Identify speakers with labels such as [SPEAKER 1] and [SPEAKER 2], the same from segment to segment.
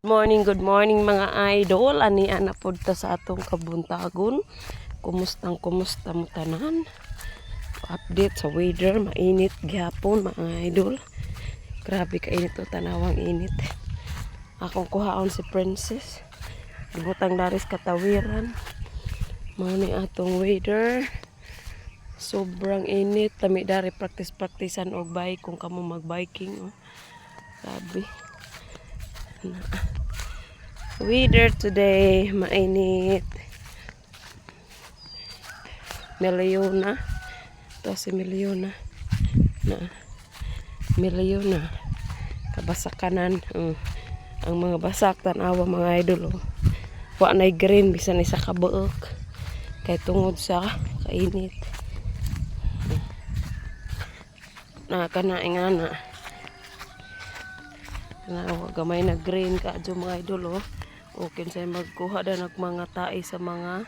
[SPEAKER 1] Good morning mga idol. Ani ana pod ta sa atong kabuntagon. Kumusta mo tanan? Update sa weather, mainit gyapon mga idol. Grabe ka init o tanawang init. Akong kuhaon si Princess. Gibutang daris katawiran. Mao ni atong weather. Sobrang init, tami dari practice-practicean og bike kung kamo mag-biking. Oh. Grabe. Weather today, mainit. Meliona. Ito si Meliona. Meliona. Kabasakanan. Ang mga basak, tanawa mga idol. Oh. Wa na green, bisan isa kabuok. Kay tungod sa kainit. Nakakanaing ana. Gamay na green ka adyo mga idol. Oh. Okay sa magkuha da nag mga tae sa mga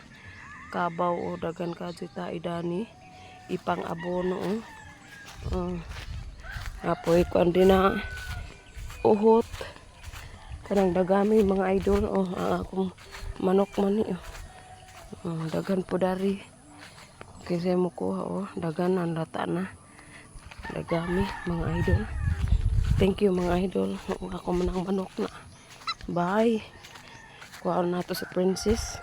[SPEAKER 1] kabaw o dagan kadyo tae dani ipang abono. Apoy ko andi na uhot kanang dagami mga idol. Akong manok man ni. Dagan po dari. Okay sa mo kuha. Dagan ang lata na. Dagami mga idol. Thank you mga idol. Ako manang manok na. Bye. Kuha na to sa Princess.